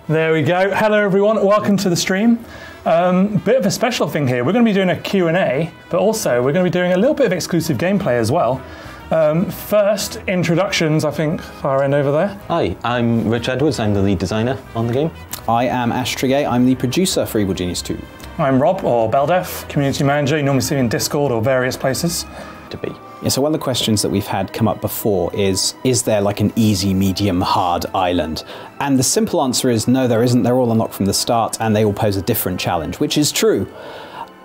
There we go. Hello everyone, welcome to the stream. Bit of a special thing here. We're going to be doing a Q&A, but also we're going to be doing a little bit of exclusive gameplay as well. First, introductions, I think, far end over there. Hi, I'm Rich Edwards, I'm the lead designer on the game. I am Ash Tregay, I'm the producer for Evil Genius 2. I'm Rob, or Beldeth, community manager. You normally see me in Discord or various places. To be. Yeah, so one of the questions that we've had come up before is there like an easy, medium, hard island? And the simple answer is no, there isn't. They're all unlocked from the start and they all pose a different challenge, which is true.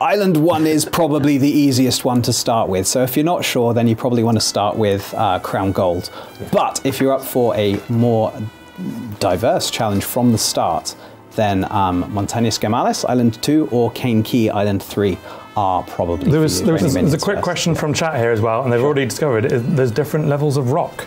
Island 1 is probably the easiest one to start with. So if you're not sure, then you probably want to start with Crown Gold. Yeah. But if you're up for a more diverse challenge from the start, then Montañas Gemales Island 2 or Cane Key Island 3 are probably There's a quick question from chat here as well, and they've already discovered there's different levels of rock.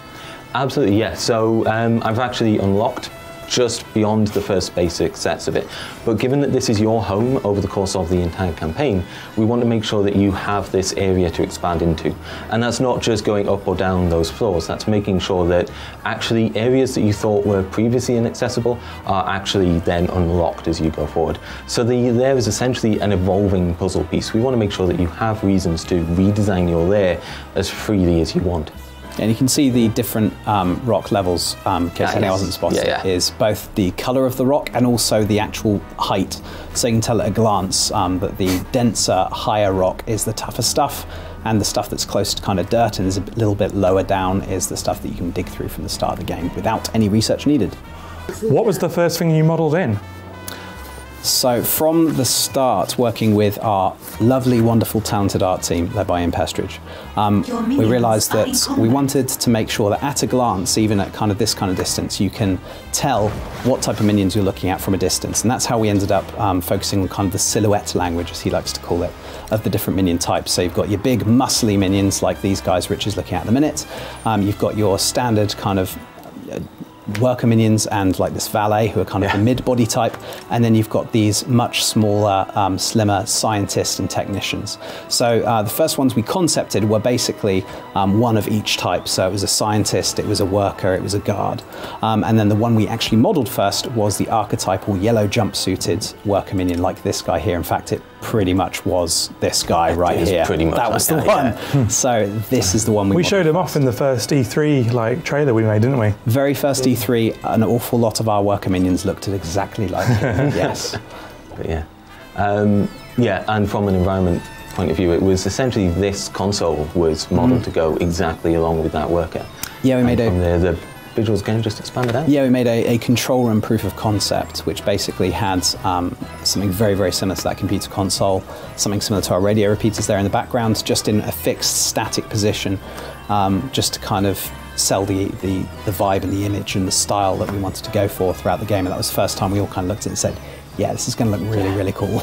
Absolutely, yes. So I've actually unlocked just beyond the first basic sets of it. But given that this is your home over the course of the entire campaign, we want to make sure that you have this area to expand into. And that's not just going up or down those floors, that's making sure that actually areas that you thought were previously inaccessible are actually then unlocked as you go forward. So there is essentially an evolving puzzle piece. We want to make sure that you have reasons to redesign your lair as freely as you want. And you can see the different rock levels, in case anyone hasn't spotted, is both the colour of the rock and also the actual height. So you can tell at a glance that the denser, higher rock is the tougher stuff, and the stuff that's close to kind of dirt and is a little bit lower down is the stuff that you can dig through from the start of the game without any research needed. What was the first thing you modelled in? So from the start, working with our lovely, wonderful, talented art team led by Ian Pestridge, we realised that we wanted to make sure that at a glance, even at kind of this kind of distance, you can tell what type of minions you're looking at from a distance. And that's how we ended up focusing on kind of the silhouette language, as he likes to call it, of the different minion types. So you've got your big, muscly minions like these guys Rich is looking at the minute. You've got your standard kind of worker minions and like this valet who are kind of the mid-body type, and then you've got these much smaller, slimmer scientists and technicians. So the first ones we concepted were basically one of each type. So it was a scientist, it was a worker, it was a guard. And then the one we actually modelled first was the archetypal yellow jumpsuited worker minion like this guy here. In fact, it pretty much was this guy right here. Pretty much that was the one. So this is the one we showed him off in the first E3 trailer we made, didn't we? Very first E3, an awful lot of our worker minions looked exactly like him. Yes. But yeah. Yeah, and from an environment point of view, it was essentially this console was modelled to go exactly along with that worker. Yeah, we made from there, the visuals game just expanded out. Yeah, we made a control room proof of concept, which basically had something very, very similar to that computer console, something similar to our radio repeaters there in the background, just in a fixed static position, just to kind of sell the vibe and the image and the style that we wanted to go for throughout the game. And that was the first time we all kind of looked at it and said, yeah, this is going to look really, really cool.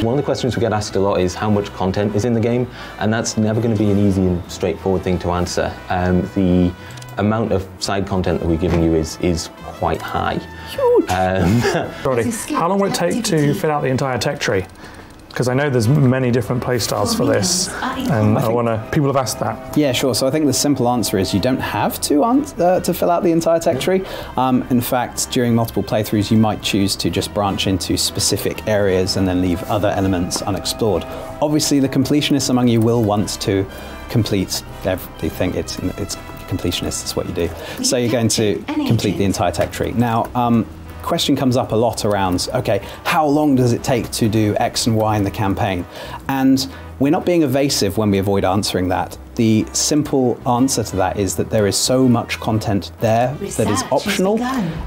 One of the questions we get asked a lot is how much content is in the game, and that's never going to be an easy and straightforward thing to answer. The amount of side content that we're giving you is quite high. Huge! How long will it take to fill out the entire tech tree? Because I know there's many different playstyles for this, and people have asked that. Yeah, sure. So I think the simple answer is you don't have to fill out the entire tech tree. In fact, during multiple playthroughs, you might choose to just branch into specific areas and then leave other elements unexplored. Obviously, the completionists among you will want to complete everything. It's completionists, that's what you do. So you're going to complete the entire tech tree. Now, question comes up a lot around, okay, how long does it take to do X and Y in the campaign? And we're not being evasive when we avoid answering that. The simple answer to that is that there is so much content there that is optional,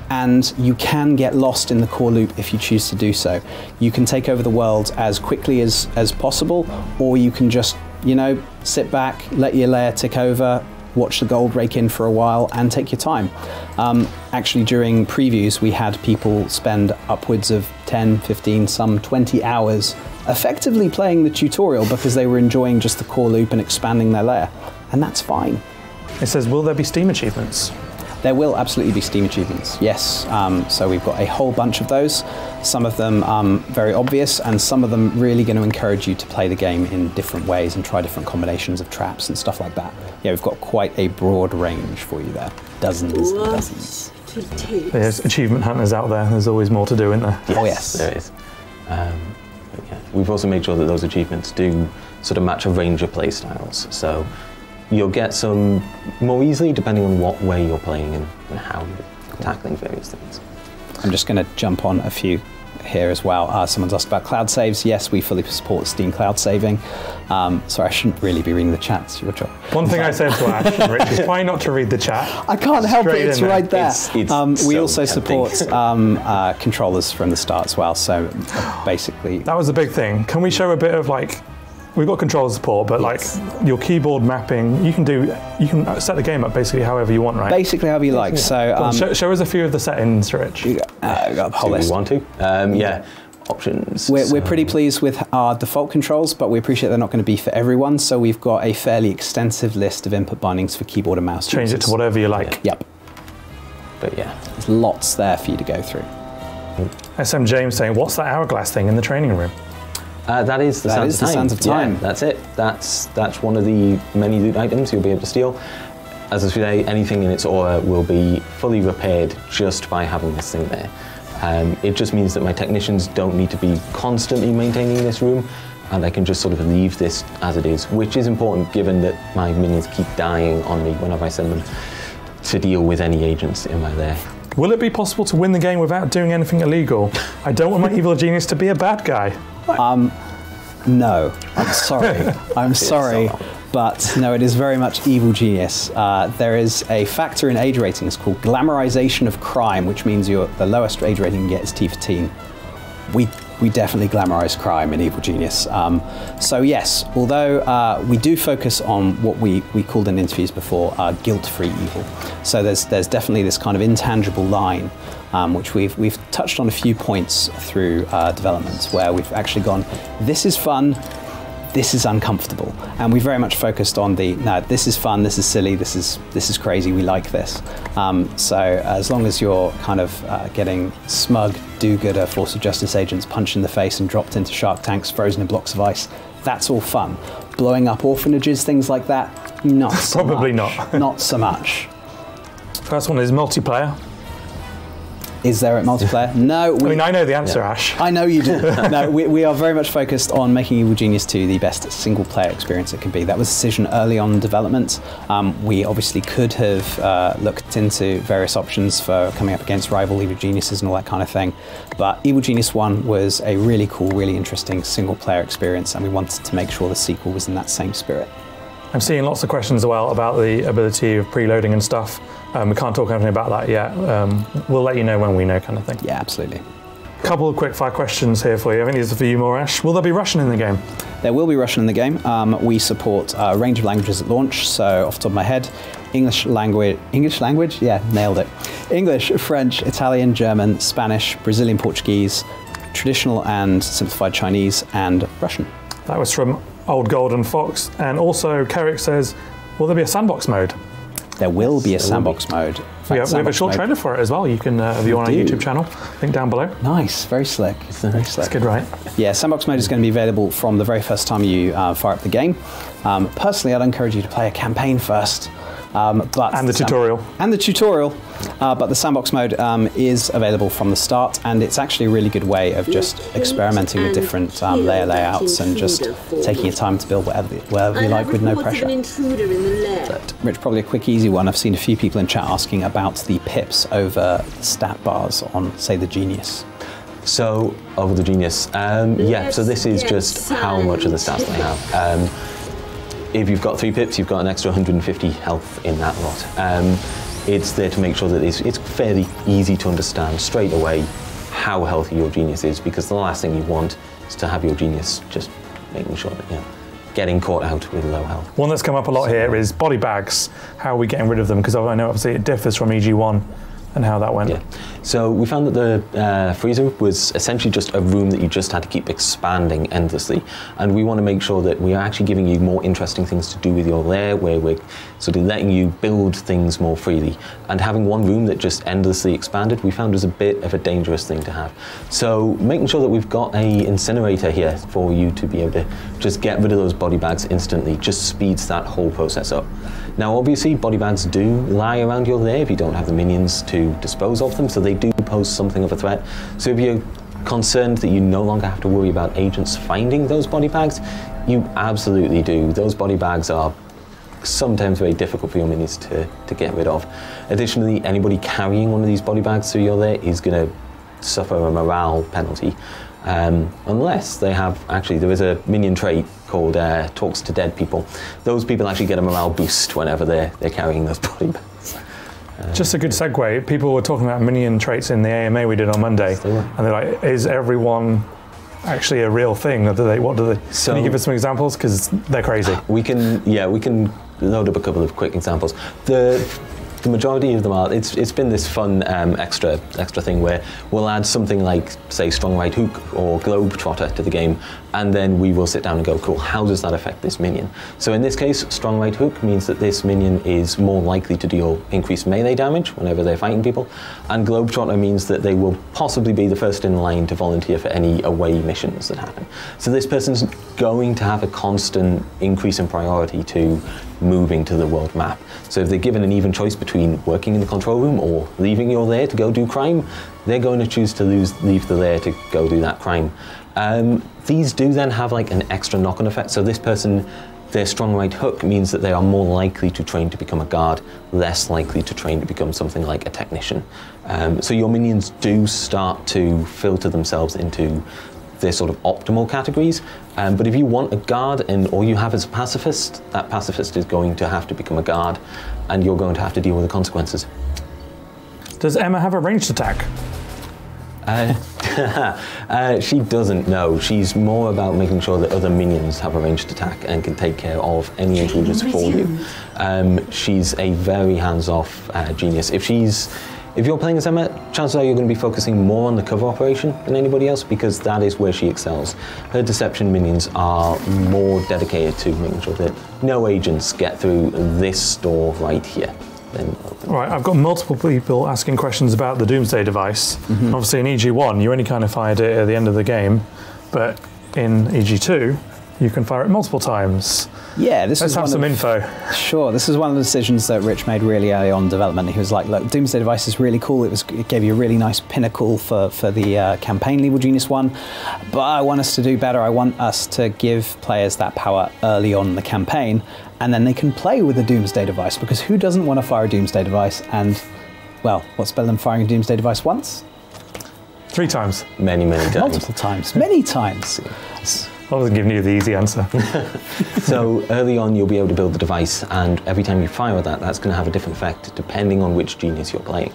and you can get lost in the core loop if you choose to do so. You can take over the world as quickly as possible, or you can just, you know, sit back, let your layer tick over, watch the gold rake in for a while and take your time. Actually, during previews, we had people spend upwards of 10, 15, some 20 hours effectively playing the tutorial because they were enjoying just the core loop and expanding their layer. And that's fine. It says, will there be Steam achievements? There will absolutely be Steam achievements, yes. So we've got a whole bunch of those. Some of them very obvious, and some of them really going to encourage you to play the game in different ways and try different combinations of traps and stuff like that. Yeah, we've got quite a broad range for you there. Dozens and dozens. There's achievement hunters out there. There's always more to do, isn't there? Yes, oh yes, there is. Yeah. We've also made sure that those achievements do sort of match a range of play styles. So you'll get some more easily depending on what way you're playing and how you're tackling various things. I'm just going to jump on a few here as well. Someone's asked about cloud saves. Yes, we fully support Steam cloud saving. Sorry, I shouldn't really be reading the chat. It's your job. One thing I said to Ash and Rich is try not to read the chat. I can't help it, it's right there. We so also tempting. support controllers from the start as well, so basically... That was the big thing. Can we show a bit of like, we've got controller support, but Yes. like your keyboard mapping, you can set the game up basically however you want, right? Basically however you like, so... show us a few of the settings, Rich. we got a whole Do we list. want to? Yeah. Options. We're pretty pleased with our default controls, but we appreciate they're not going to be for everyone, so we've got a fairly extensive list of input bindings for keyboard and mouse Change it users. to whatever you like. Yep. But yeah. There's lots there for you to go through. SM James saying, what's that hourglass thing in the training room? That is the Sands of Time. Yeah, that's it. That's one of the many loot items you'll be able to steal. As I say, anything in its aura will be fully repaired just by having this thing there. It just means that my technicians don't need to be constantly maintaining this room, and I can just sort of leave this as it is, which is important given that my minions keep dying on me whenever I send them to deal with any agents in my lair. Will it be possible to win the game without doing anything illegal? I don't want my evil genius to be a bad guy. No, I'm sorry. I'm sorry, but no, it is very much evil genius. There is a factor in age ratings called glamorization of crime, which means the lowest age rating you get is T for teen. We definitely glamorize crime in Evil Genius. So yes, although we do focus on what we called in interviews before guilt-free evil. So there's definitely this kind of intangible line, which we've touched on a few points through development, where we've actually gone, this is fun, this is uncomfortable, and we very much focused on no, this is fun, this is silly, this is crazy, we like this. So as long as you're kind of getting smug, do-gooder, force of justice agents punched in the face and dropped into shark tanks, frozen in blocks of ice, that's all fun. Blowing up orphanages, things like that, not so Probably much. not. Not so much. First one is multiplayer. Is there a multiplayer? No. I mean, I know the answer, Ash. I know you do. No, we are very much focused on making Evil Genius 2 the best single-player experience it can be. That was a decision early on in development. We obviously could have looked into various options for coming up against rival Evil Geniuses and all that kind of thing, but Evil Genius 1 was a really cool, really interesting single-player experience, and we wanted to make sure the sequel was in that same spirit. I'm seeing lots of questions as well about the ability of preloading and stuff. We can't talk anything about that yet. We'll let you know when we know, kind of thing. Yeah, absolutely. Couple of quick fire questions here for you. I think these are for you more, Ash. Will there be Russian in the game? There will be Russian in the game. We support a range of languages at launch, so off the top of my head, English language, yeah, nailed it. English, French, Italian, German, Spanish, Brazilian Portuguese, traditional and simplified Chinese, and Russian. That was from Old Golden Fox. And also, Carrick says, will there be a sandbox mode? There will be a sandbox mode. We have a short trailer for it as well. You can view on our YouTube channel. Link down below. Nice, very slick. Very slick. That's good, right? Yeah, sandbox mode is going to be available from the very first time you fire up the game. Personally, I'd encourage you to play a campaign first. And the tutorial. And the tutorial. But the sandbox mode is available from the start, and it's actually a really good way of just experimenting with different layer layouts and just taking your time to build whatever you like with no pressure. But, Rich, probably a quick, easy one. I've seen a few people in chat asking about the pips over the stat bars on, say, the Genius. So, over the Genius, yeah, so this is just how much of the stats they have. If you've got 3 pips, you've got an extra 150 health in that lot. It's there to make sure that it's fairly easy to understand straight away how healthy your Genius is, because the last thing you want is to have your Genius just making sure that, you know, getting caught out with low health. One that's come up a lot here is body bags. How are we getting rid of them? Because I know obviously it differs from EG1 and how that went. Yeah. So we found that the freezer was essentially just a room that you just had to keep expanding endlessly. And we want to make sure that we are actually giving you more interesting things to do with your lair, where we're sort of letting you build things more freely. And having one room that just endlessly expanded, we found was a bit of a dangerous thing to have. So making sure that we've got a incinerator here for you to be able to just get rid of those body bags instantly just speeds that whole process up. Now obviously body bags do lie around your lair if you don't have the minions to dispose of them, so they do pose something of a threat. So if you're concerned that you no longer have to worry about agents finding those body bags, you absolutely do. Those body bags are sometimes very difficult for your minions to get rid of. Additionally, anybody carrying one of these body bags through your lair is going to suffer a morale penalty. Unless they have, actually there is a minion trait called talks to dead people. Those people actually get a morale boost whenever they're carrying those body bags. Just a good segue. People were talking about minion traits in the AMA we did on Monday, and they're like, is everyone actually a real thing? Or what do they? So, can you give us some examples? Because they're crazy. We can load up a couple of quick examples. The majority of them are, it's been this fun extra thing where we'll add something like, say, strong right hook or globetrotter to the game, and then we will sit down and go, cool, how does that affect this minion? So in this case, strong right hook means that this minion is more likely to deal increased melee damage whenever they're fighting people, and globetrotter means that they will possibly be the first in line to volunteer for any away missions that happen. So this person's going to have a constant increase in priority to moving to the world map. So if they're given an even choice between working in the control room or leaving your lair to go do crime, they're going to choose to leave the lair to go do that crime. These do then have like an extra knock-on effect. So this person, their strong right hook means that they are more likely to train to become a guard, less likely to train to become something like a technician. So your minions do start to filter themselves into their sort of optimal categories. But if you want a guard and all you have is a pacifist, that pacifist is going to have to become a guard, and you're going to have to deal with the consequences. Does Emma have a ranged attack? She doesn't, no. She's more about making sure that other minions have a ranged attack and can take care of any intruders for you. She's a very hands-off genius. If you're playing as Emma, chances are you're going to be focusing more on the cover operation than anybody else, because that is where she excels. Her deception minions are more dedicated to making sure that no agents get through this door right here. Right, I've got multiple people asking questions about the Doomsday device. Obviously in EG1 you only kind of fired it at the end of the game, but in EG2 you can fire it multiple times. Yeah, let's have some info. Sure, this is one of the decisions that Rich made really early on in development. He was like, look, Doomsday device is really cool. It gave you a really nice pinnacle for the campaign Evil Genius one, but I want us to do better. I want us to give players that power early on in the campaign, and then they can play with the Doomsday device, because who doesn't want to fire a Doomsday device? And, well, what's better than firing a Doomsday device once? 3 times. Many times. Multiple times. Many times. I wasn't giving you the easy answer. So early on you'll be able to build the device, and every time you fire that, that's going to have a different effect depending on which genius you're playing.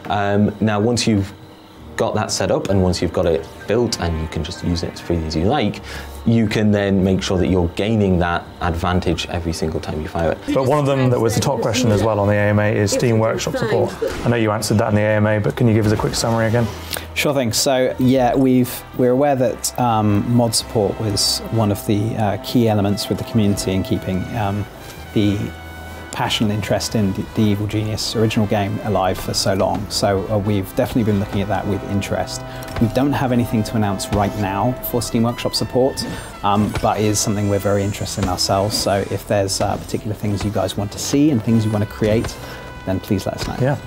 Now once you've got that set up and once you've got it built and you can just use it as freely as you like, you can then make sure that you're gaining that advantage every single time you fire it. But one of them that was the top question as well on the AMA is Steam Workshop support. I know you answered that in the AMA, but can you give us a quick summary again? Sure thing. So yeah, we're aware that mod support was one of the key elements with the community in keeping the passion and interest in the Evil Genius original game alive for so long. So we've definitely been looking at that with interest. We don't have anything to announce right now for Steam Workshop support, but it is something we're very interested in ourselves. So if there's particular things you guys want to see and things you want to create, then please let us know. Yeah.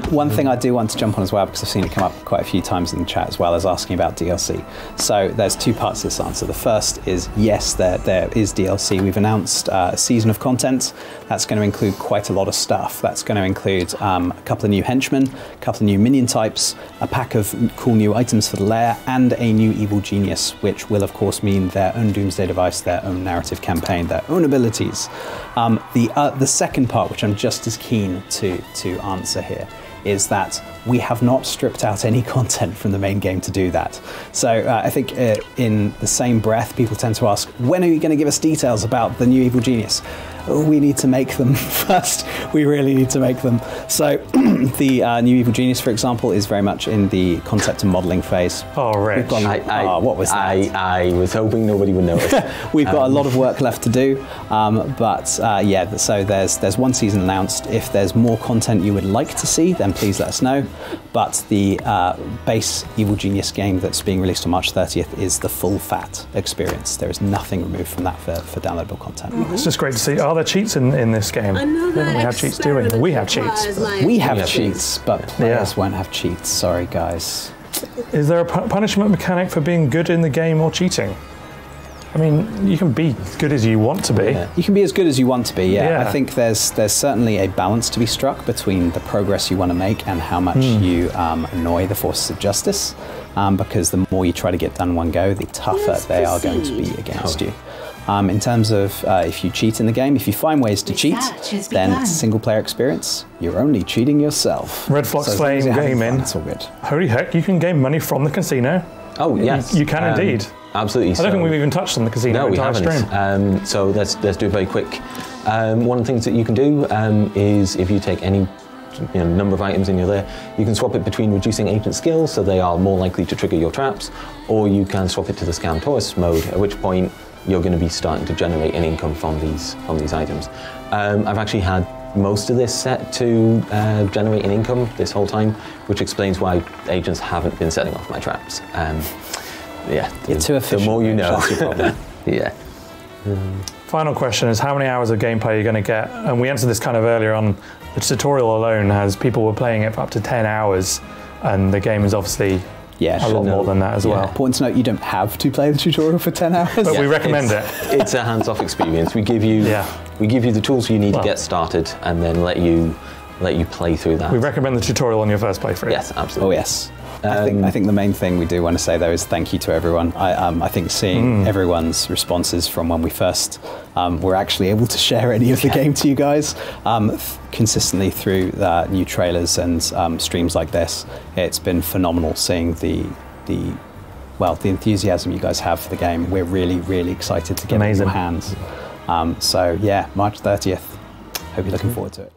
One thing I do want to jump on as well, because I've seen it come up quite a few times in the chat as well, as asking about DLC. So there's 2 parts to this answer. The first is yes, there is DLC. We've announced a season of content. That's going to include quite a lot of stuff. That's going to include a couple of new henchmen, a couple of new minion types, a pack of cool new items for the lair, and a new Evil Genius, which will of course mean their own Doomsday device, their own narrative campaign, their own abilities. The second part, which I'm just as keen to answer here, is that we have not stripped out any content from the main game to do that. So I think in the same breath, people tend to ask, when are you going to give us details about the new Evil Genius? we need to make them first. We really need to make them. So the new Evil Genius, for example, is very much in the concept and modeling phase. Oh, Rich. What was that? I was hoping nobody would notice. We've got a lot of work left to do, yeah, so there's one season announced. If there's more content you would like to see, then please let us know. But the base Evil Genius game that's being released on March 30th is the full fat experience. There is nothing removed from that for downloadable content. It's just great to see. Are there cheats in this game? We have cheats, do we? We have cheats. We have cheats, but players won't have cheats. Sorry, guys. Is there a punishment mechanic for being good in the game or cheating? I mean, you can be good as you want to be. Yeah. You can be as good as you want to be, yeah. I think there's certainly a balance to be struck between the progress you want to make and how much you annoy the forces of justice, because the more you try to get done in one go, the tougher they are going to be against you. In terms of if you cheat in the game, if you find ways to cheat, then it's a single player experience. You're only cheating yourself. Red Fox Flame Gaming. That's all good. Holy heck, you can gain money from the casino. Oh, yes. You can indeed. Absolutely. I don't think we've even touched on the casino. No, we haven't. So let's do it very quick. One of the things that you can do is if you take any number of items in there, you can swap it between reducing agent skills, so they are more likely to trigger your traps, or you can swap it to the scam tourist mode, at which point you're going to be starting to generate an income from these items. I've actually had most of this set to generate an income this whole time, which explains why agents haven't been setting off my traps. Yeah, you're too efficient. The more you know. That's your problem. Yeah. Final question is, how many hours of gameplay are you going to get? And we answered this kind of earlier on. The tutorial alone has people were playing it for up to 10 hours, and the game is obviously a lot more than that as well. Important to note, you don't have to play the tutorial for 10 hours. But we recommend it. It's a hands-off experience. We give you the tools you need to get started, and then let you play through that. We recommend the tutorial on your first playthrough. Yes, absolutely. Oh yes. I think the main thing we do want to say though is thank you to everyone. I think seeing everyone's responses from when we first were actually able to share any of the game to you guys consistently through new trailers and streams like this, it's been phenomenal seeing the enthusiasm you guys have for the game. We're really, really excited to get it in your hands. So yeah, March 30th. Hope you're looking forward to it.